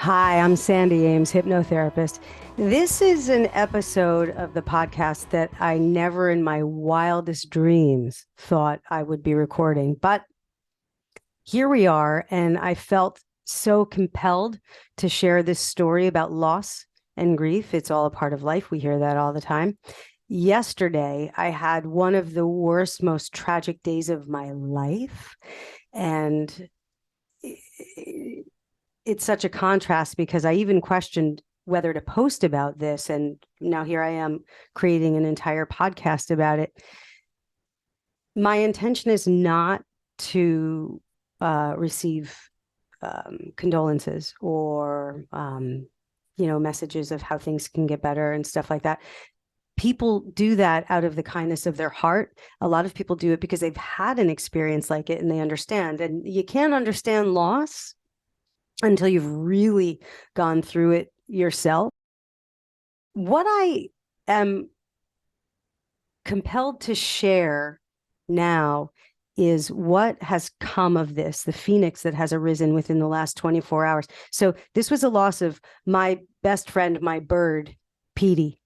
Hi, I'm Sandy Ames, hypnotherapist. This is an episode of the podcast that I never in my wildest dreams thought I would be recording, but here we are, and I felt so compelled to share this story about loss and grief. It's all a part of life. We hear that all the time. Yesterday, I had one of the worst, most tragic days of my life, and it's such a contrast because I even questioned whether to post about this. And now here I am creating an entire podcast about it. My intention is not to receive condolences or, messages of how things can get better and stuff like that. People do that out of the kindness of their heart. A lot of people do it because they've had an experience like it and they understand. And you can't understand loss until you've really gone through it yourself. What I am compelled to share now is what has come of this, the phoenix that has arisen within the last 24 hours. So this was a loss of my best friend, my bird, Petey.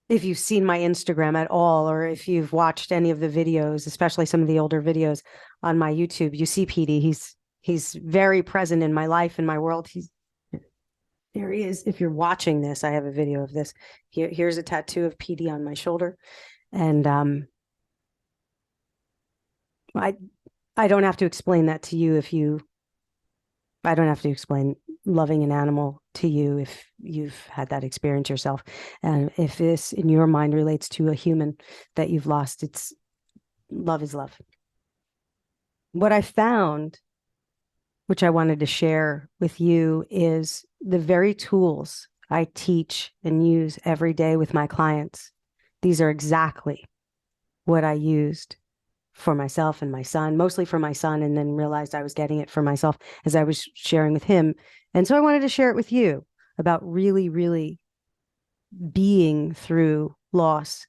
If you've seen my Instagram at all, or if you've watched any of the videos, especially some of the older videos on my YouTube, you see Petey. He's very present in my life, in my world. There he is. If you're watching this, I have a video of this. Here's a tattoo of Petey on my shoulder. And I don't have to explain that to you I don't have to explain loving an animal to you if you've had that experience yourself. And if this in your mind relates to a human that you've lost, it's love is love. What I found, which I wanted to share with you, is the very tools I teach and use every day with my clients. These are exactly what I used for myself and my son, mostly for my son, and then realized I was getting it for myself as I was sharing with him. And so I wanted to share it with you about really, really being through loss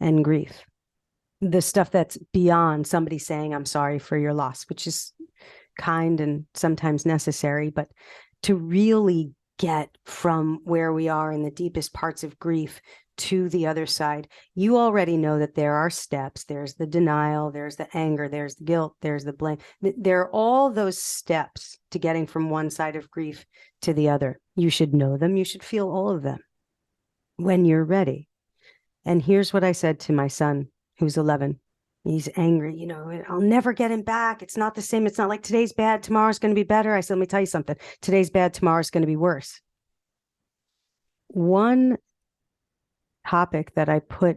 and grief. The stuff that's beyond somebody saying, I'm sorry for your loss, which is kind and sometimes necessary, but to really get from where we are in the deepest parts of grief to the other side, you already know that there are steps. There's the denial, there's the anger, there's the guilt, there's the blame. There are all those steps to getting from one side of grief to the other. You should know them. You should feel all of them when you're ready. And here's what I said to my son, who's 11. He's angry, I'll never get him back. It's not the same. It's not like today's bad, tomorrow's going to be better. I said, let me tell you something. Today's bad, tomorrow's going to be worse. One topic that I put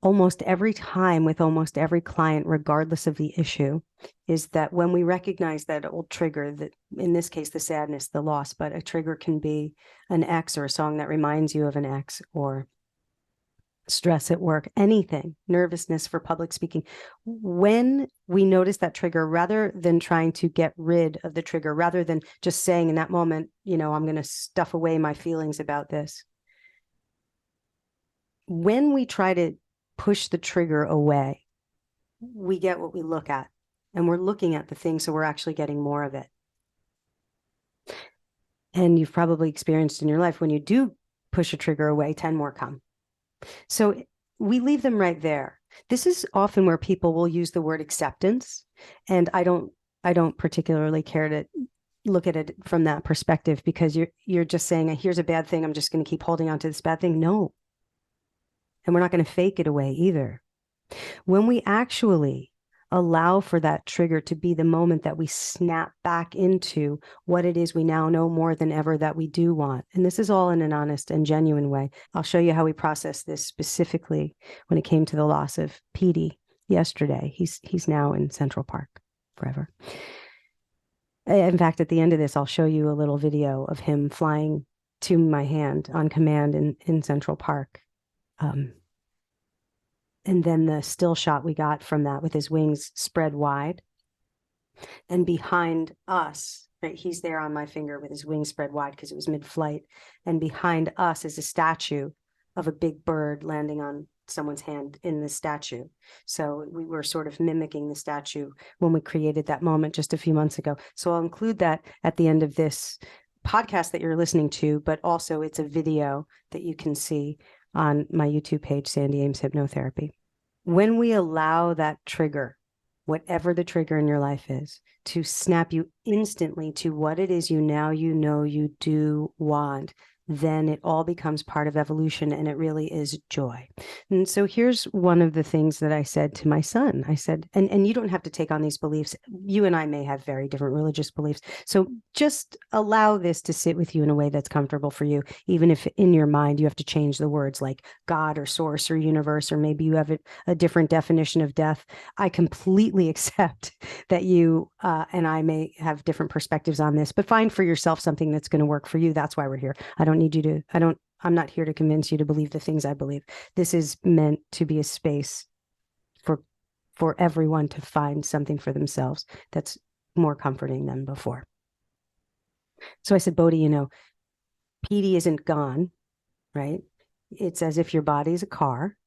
almost every time with almost every client, regardless of the issue, is that when we recognize that old trigger, that in this case, the sadness, the loss, but a trigger can be an ex or a song that reminds you of an ex, or stress at work, anything, nervousness for public speaking. When we notice that trigger, rather than trying to get rid of the trigger, rather than just saying in that moment, I'm going to stuff away my feelings about this. When we try to push the trigger away, we get what we look at, and we're looking at the thing, so we're actually getting more of it. And you've probably experienced in your life, when you do push a trigger away, 10 more come. So we leave them right there. This is often where people will use the word acceptance. And I don't particularly care to look at it from that perspective, because you're just saying, here's a bad thing, I'm just going to keep holding on to this bad thing. No. And we're not going to fake it away either. When we actually allow for that trigger to be the moment that we snap back into what it is we now know more than ever that we do want. And this is all in an honest and genuine way. I'll show you how we process this specifically when it came to the loss of Petey yesterday. He's now in Central Park forever. In fact, at the end of this, I'll show you a little video of him flying to my hand on command in Central Park. And then the still shot we got from that with his wings spread wide. And behind us, right, he's there on my finger with his wings spread wide because it was mid-flight. And behind us is a statue of a big bird landing on someone's hand in the statue. So we were sort of mimicking the statue when we created that moment just a few months ago. So I'll include that at the end of this podcast that you're listening to, but also it's a video that you can see on my YouTube page, Sandy Ames Hypnotherapy. When we allow that trigger, whatever the trigger in your life is, to snap you instantly to what it is you know you do want, then it all becomes part of evolution, and it really is joy. And so here's one of the things that I said to my son. I said, and you don't have to take on these beliefs. You and I may have very different religious beliefs. So just allow this to sit with you in a way that's comfortable for you, even if in your mind you have to change the words like God or source or universe, or maybe you have a different definition of death. I completely accept that you and I may have different perspectives on this, but find for yourself something that's going to work for you. That's why we're here. I'm not here to convince you to believe the things I believe. This is meant to be a space for everyone to find something for themselves that's more comforting than before. So I said, Bodhi, PD isn't gone, right? It's as if your body is a car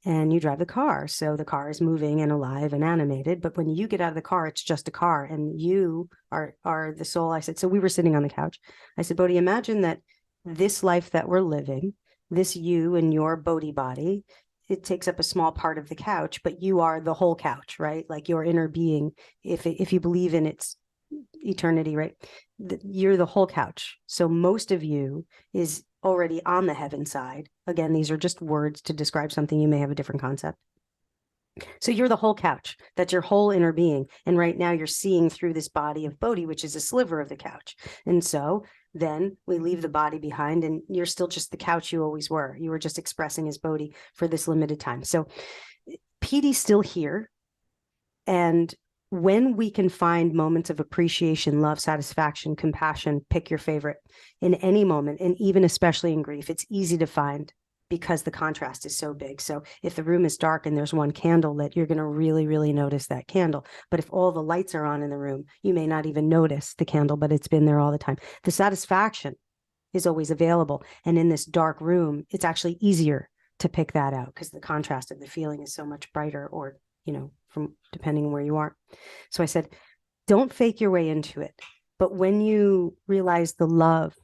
and you drive the car. So the car is moving and alive and animated. But when you get out of the car, it's just a car, and you are the soul. I said, so we were sitting on the couch. I said, Bodhi, imagine that this life that we're living, this you and your Bodhi body, it takes up a small part of the couch, but you are the whole couch, right? Like your inner being, if you believe in its eternity, right? You're the whole couch. So most of you is already on the heaven side. Again, these are just words to describe something. You may have a different concept. So you're the whole couch. That's your whole inner being. And right now you're seeing through this body of Bodhi, which is a sliver of the couch. And so then we leave the body behind, and you're still just the couch you always were. You were just expressing as Bodhi for this limited time. So PD's still here. And when we can find moments of appreciation, love, satisfaction, compassion, pick your favorite in any moment, and even especially in grief, it's easy to find because the contrast is so big. So if the room is dark and there's one candle lit, you're going to really, really notice that candle. But if all the lights are on in the room, you may not even notice the candle, but it's been there all the time. The satisfaction is always available. And in this dark room, it's actually easier to pick that out because the contrast of the feeling is so much brighter, or, from depending on where you are. So I said, don't fake your way into it. But when you realize the love,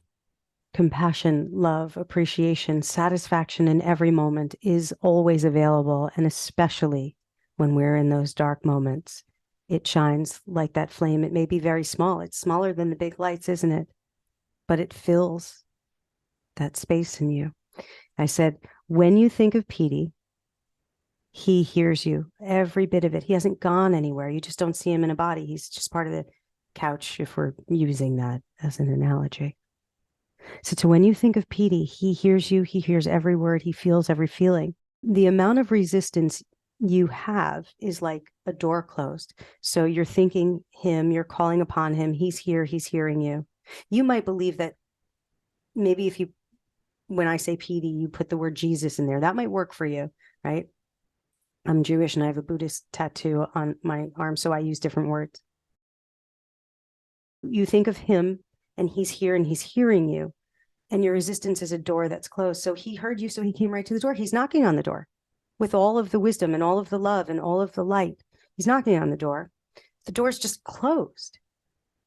compassion, love, appreciation, satisfaction in every moment is always available, and especially when we're in those dark moments, it shines like that flame. It may be very small. It's smaller than the big lights, isn't it? But it fills that space in you. I said, when you think of Petey, he hears you, every bit of it. He hasn't gone anywhere. You just don't see him in a body. He's just part of the couch, if we're using that as an analogy. So when you think of Petey, he hears you, he hears every word, he feels every feeling. The amount of resistance you have is like a door closed. So you're thinking him, you're calling upon him, he's here, he's hearing you. You might believe that maybe when I say Petey, you put the word Jesus in there. That might work for you, right? I'm Jewish and I have a Buddhist tattoo on my arm, so I use different words. You think of him and he's here and he's hearing you, and your resistance is a door that's closed. So he heard you, so he came right to the door. He's knocking on the door with all of the wisdom and all of the love and all of the light. He's knocking on the door. The door's just closed.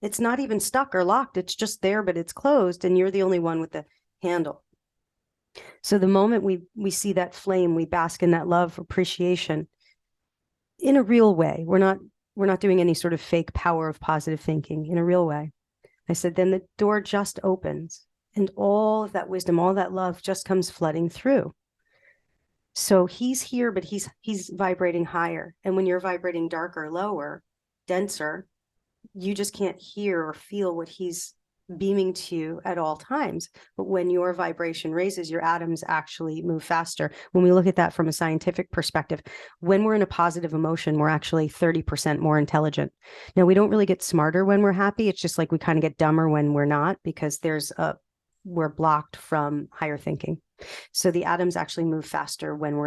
It's not even stuck or locked. It's just there, but it's closed, and you're the only one with the handle. So the moment we see that flame, we bask in that love, appreciation in a real way. We're not doing any sort of fake power of positive thinking, in a real way. I said, then the door just opens, and all of that wisdom, all that love just comes flooding through. So he's here, but he's vibrating higher. And when you're vibrating darker, lower, denser, you just can't hear or feel what he's beaming to you at all times. But when your vibration raises, your atoms actually move faster. When we look at that from a scientific perspective, when we're in a positive emotion, we're actually 30% more intelligent. Now, we don't really get smarter when we're happy. It's just like we kind of get dumber when we're not, because we're blocked from higher thinking. So the atoms actually move faster when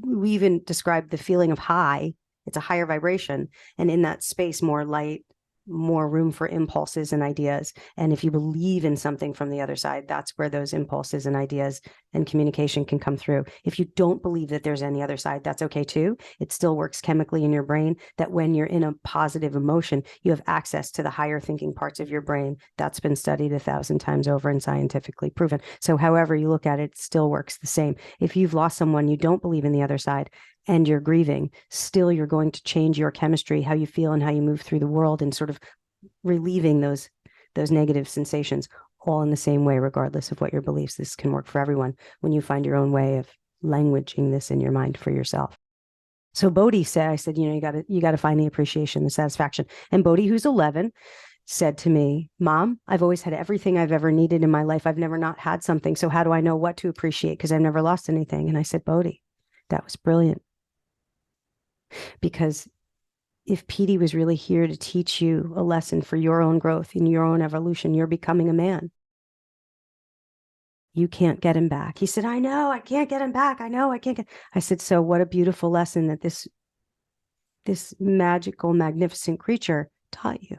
we even describe the feeling of high. It's a higher vibration. And in that space, more light, more room for impulses and ideas. And if you believe in something from the other side, that's where those impulses and ideas and communication can come through. If you don't believe that there's any other side, that's okay too. It still works chemically in your brain that when you're in a positive emotion, you have access to the higher thinking parts of your brain. That's been studied 1,000 times over and scientifically proven. So however you look at it, it still works the same. If you've lost someone, you don't believe in the other side, and you're grieving, still you're going to change your chemistry, how you feel and how you move through the world, and sort of relieving those negative sensations all in the same way, regardless of what your beliefs. This can work for everyone when you find your own way of languaging this in your mind for yourself. So Bodhi said, I said, you got to find the appreciation, the satisfaction. And Bodhi, who's 11, said to me, Mom, I've always had everything I've ever needed in my life. I've never not had something. So how do I know what to appreciate? Because I've never lost anything. And I said, Bodhi, that was brilliant. Because if P.T. was really here to teach you a lesson for your own growth, in your own evolution, you're becoming a man. You can't get him back. He said, I know, I can't get him back. I know, I can't get. I said, so what a beautiful lesson that this magical, magnificent creature taught you.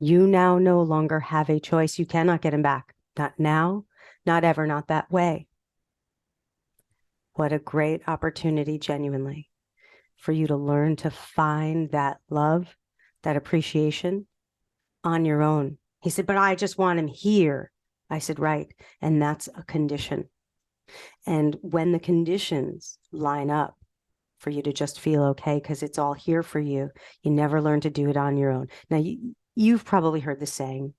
You now no longer have a choice. You cannot get him back. Not now, not ever, not that way. What a great opportunity, genuinely, for you to learn to find that love, that appreciation on your own. He said, but I just want him here. I said, right. And that's a condition. And when the conditions line up for you to just feel okay, because it's all here for you, you never learn to do it on your own. Now, you've probably heard the saying,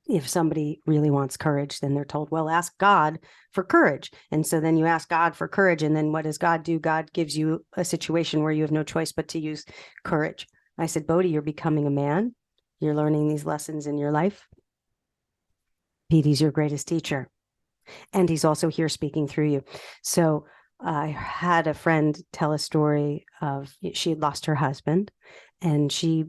if somebody really wants courage, then they're told, well, ask God for courage. And so then you ask God for courage. And then what does God do? God gives you a situation where you have no choice but to use courage. I said, Bodhi, you're becoming a man. You're learning these lessons in your life. P.T.'s your greatest teacher. And he's also here speaking through you. So I had a friend tell a story of, she had lost her husband, and she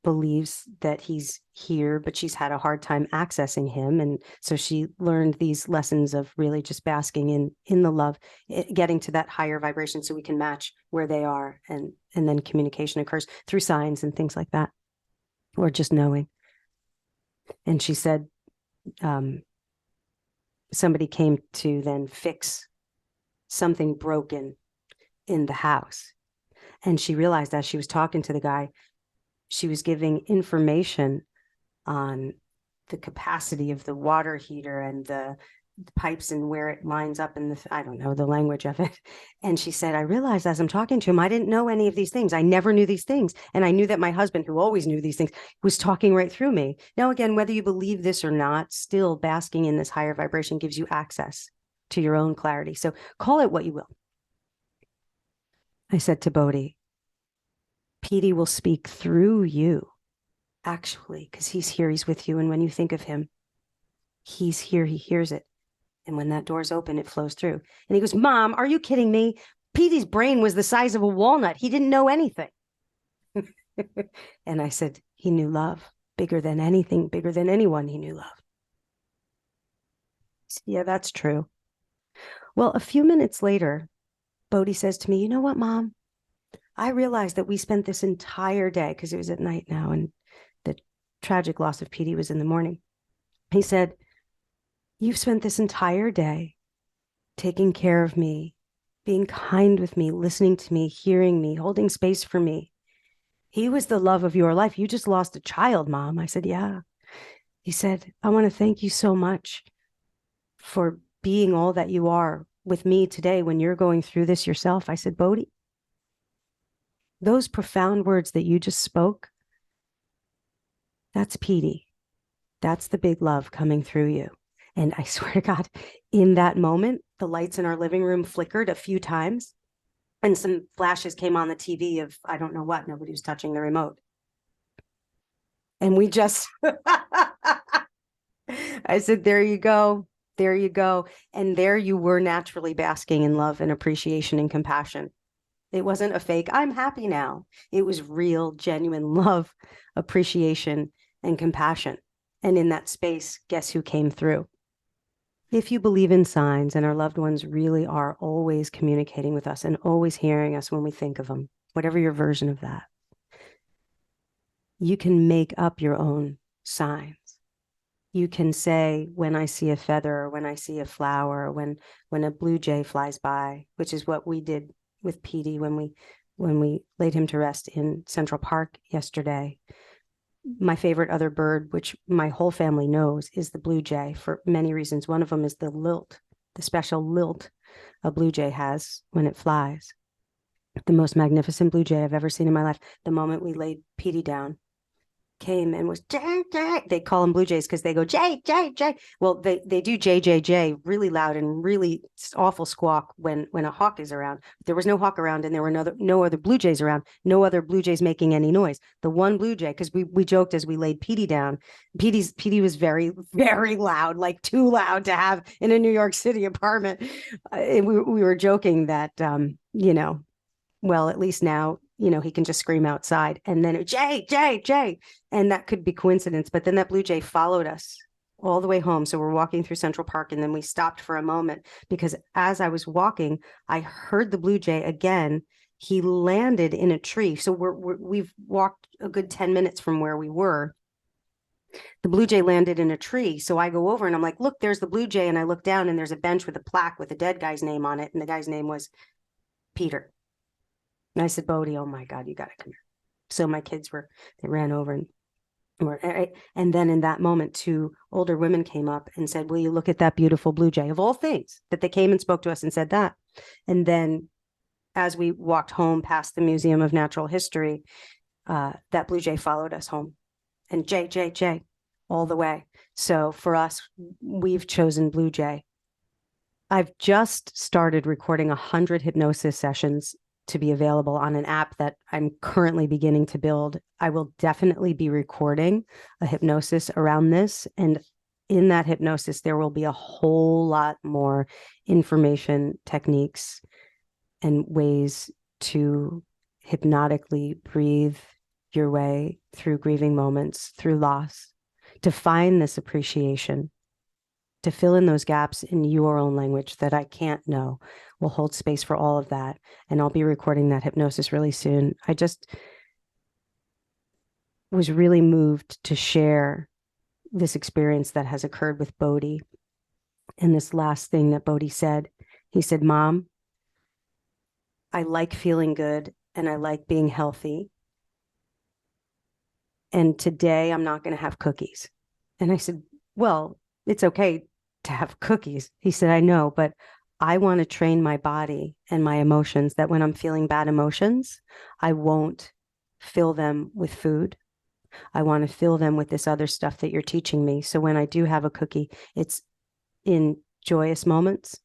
believes that he's here, but she's had a hard time accessing him. And so she learned these lessons of really just basking in the love, getting to that higher vibration so we can match where they are. And then communication occurs through signs and things like that, or just knowing. And she said, somebody came to then fix something broken in the house. And she realized as she was talking to the guy, she was giving information on the capacity of the water heater and the pipes and where it lines up in I don't know the language of it. And she said, I realized as I'm talking to him, I didn't know any of these things. I never knew these things. And I knew that my husband, who always knew these things, was talking right through me. Now, again, whether you believe this or not, still basking in this higher vibration gives you access to your own clarity. So call it what you will. I said to Bodhi, P.T. will speak through you, actually, because he's here, he's with you. And when you think of him, he's here, he hears it. And when that door's open, it flows through. And he goes, Mom, are you kidding me? P.T.'s brain was the size of a walnut. He didn't know anything. And I said, he knew love bigger than anything, bigger than anyone. He knew love. Said, yeah, that's true. Well, a few minutes later, Bodhi says to me, you know what, Mom? I realized that we spent this entire day, because it was at night now, and the tragic loss of P.T. was in the morning. He said, you've spent this entire day taking care of me, being kind with me, listening to me, hearing me, holding space for me. He was the love of your life. You just lost a child, Mom. I said, yeah. He said, I want to thank you so much for being all that you are with me today when you're going through this yourself. I said, Bodhi, those profound words that you just spoke, that's P.T. That's the big love coming through you. And I swear to God, in that moment, the lights in our living room flickered a few times, and some flashes came on the TV of, I don't know what, nobody was touching the remote. And we just, I said, there you go. There you go. And there you were, naturally basking in love and appreciation and compassion. It wasn't a fake, I'm happy now. It was real, genuine love, appreciation, and compassion. And in that space, guess who came through? If you believe in signs, and our loved ones really are always communicating with us and always hearing us when we think of them, whatever your version of that, you can make up your own signs. You can say, when I see a feather, or when I see a flower, when a blue jay flies by, which is what we did with Petey when we laid him to rest in Central Park yesterday. My favorite other bird, which my whole family knows, is the blue jay for many reasons. One of them is the lilt, the special lilt a blue jay has when it flies. The most magnificent blue jay I've ever seen in my life. The moment we laid Petey down, came and was Jay, Jay. They call them blue jays because they go Jay, Jay, Jay. Well, they do Jay, Jay, Jay really loud and really awful squawk when a hawk is around. There was no hawk around, and there were no other blue jays around. No other blue jays making any noise. The one blue jay, because we joked as we laid Petey down. Petey was very, very loud, like too loud to have in a New York City apartment. We were joking that well, at least now, he can just scream outside, and then Jay, Jay, Jay. And that could be coincidence. But then that blue jay followed us all the way home. So we're walking through Central Park, and then we stopped for a moment because as I was walking, I heard the blue jay again. He landed in a tree. So we've walked a good 10 minutes from where we were. The blue jay landed in a tree. So I go over and I'm like, look, there's the blue jay. And I look down and there's a bench with a plaque with a dead guy's name on it. And the guy's name was Peter. And I said, Bodie, oh my God, you got to come here. So my kids they ran over and then in that moment, two older women came up and said, will you look at that beautiful blue jay? Of all things, that they came and spoke to us and said that. And then as we walked home past the Museum of Natural History, that blue jay followed us home. And Jay, Jay, Jay, all the way. So for us, we've chosen blue jay. I've just started recording 100 hypnosis sessions to be available on an app that I'm currently beginning to build. I will definitely be recording a hypnosis around this. And in that hypnosis, there will be a whole lot more information, techniques, and ways to hypnotically breathe your way through grieving moments, through loss, to find this appreciation, to fill in those gaps in your own language that I can't know. We'll hold space for all of that. And I'll be recording that hypnosis really soon. I just was really moved to share this experience that has occurred with Bodhi. And this last thing that Bodhi said, he said, Mom, I like feeling good and I like being healthy. And today I'm not going to have cookies. And I said, well, it's okay to have cookies. He said, I know, but I want to train my body and my emotions that when I'm feeling bad emotions, I won't fill them with food. I want to fill them with this other stuff that you're teaching me. So when I do have a cookie, it's in joyous moments.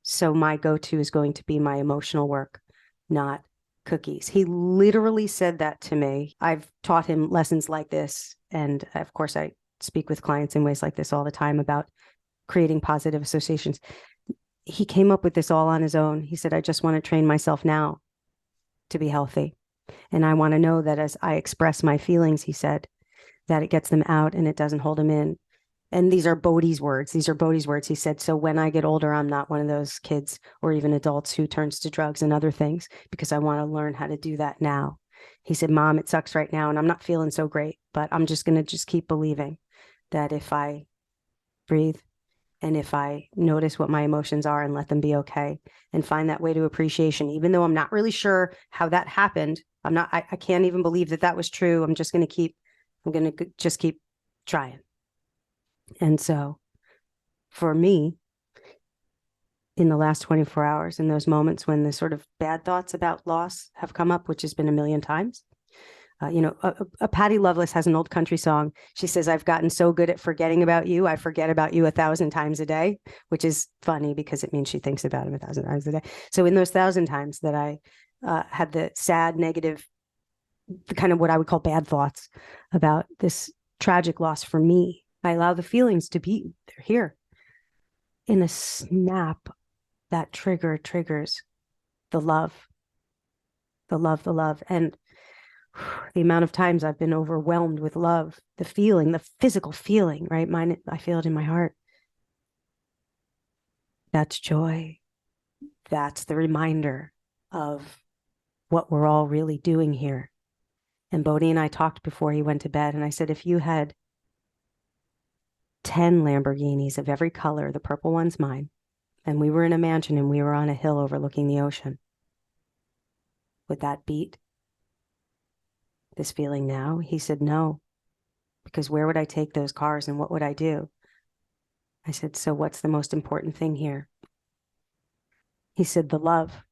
So my go-to is going to be my emotional work, not cookies. He literally said that to me. I've taught him lessons like this. And of course, I speak with clients in ways like this all the time about creating positive associations. He came up with this all on his own. He said, I just want to train myself now to be healthy. And I want to know that as I express my feelings, he said, that it gets them out and it doesn't hold them in. And these are Bodhi's words. These are Bodhi's words. He said, so when I get older, I'm not one of those kids or even adults who turns to drugs and other things because I want to learn how to do that now. He said, Mom, it sucks right now and I'm not feeling so great, but I'm just going to just keep believing that if I breathe and if I notice what my emotions are and let them be okay and find that way to appreciation, even though I'm not really sure how that happened, I can't even believe that was true. I'm going to just keep trying. And so for me, in the last 24 hours, in those moments when the sort of bad thoughts about loss have come up, which has been a million times, a Patty Loveless has an old country song. She says, I've gotten so good at forgetting about you. I forget about you 1,000 times a day, which is funny because it means she thinks about him 1,000 times a day. So in those 1,000 times that I had the sad, negative, the kind of what I would call bad thoughts about this tragic loss for me, I allow the feelings to be, they're here. In a snap, that triggers the love. And the amount of times I've been overwhelmed with love, the feeling, the physical feeling, right? Mine, I feel it in my heart. That's joy. That's the reminder of what we're all really doing here. And Bodhi and I talked before he went to bed, and I said, if you had 10 Lamborghinis of every color, the purple one's mine, and we were in a mansion and we were on a hill overlooking the ocean, would that beat this feeling now? He said, no, because where would I take those cars and what would I do? I said, so what's the most important thing here? He said, the love.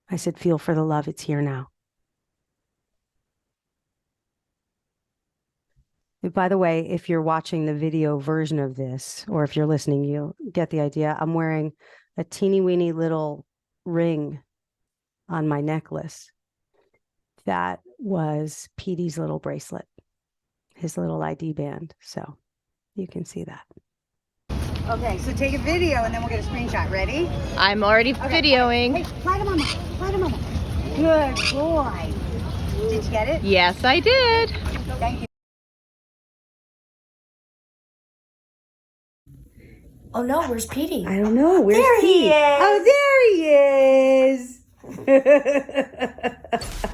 I said, feel for the love. It's here now. By the way, if you're watching the video version of this, or if you're listening, you'll get the idea. I'm wearing a teeny weeny little ring on my necklace. That was Petey's little bracelet, his little ID band. So you can see that. Okay, so take a video and then we'll get a screenshot. Ready? I'm already videoing. Hey, fly to mama. Fly to mama. Good boy. Did you get it? Yes, I did. Thank you. Oh no, where's Petey? I don't know. Where's There he Pete? is. Oh, there he is.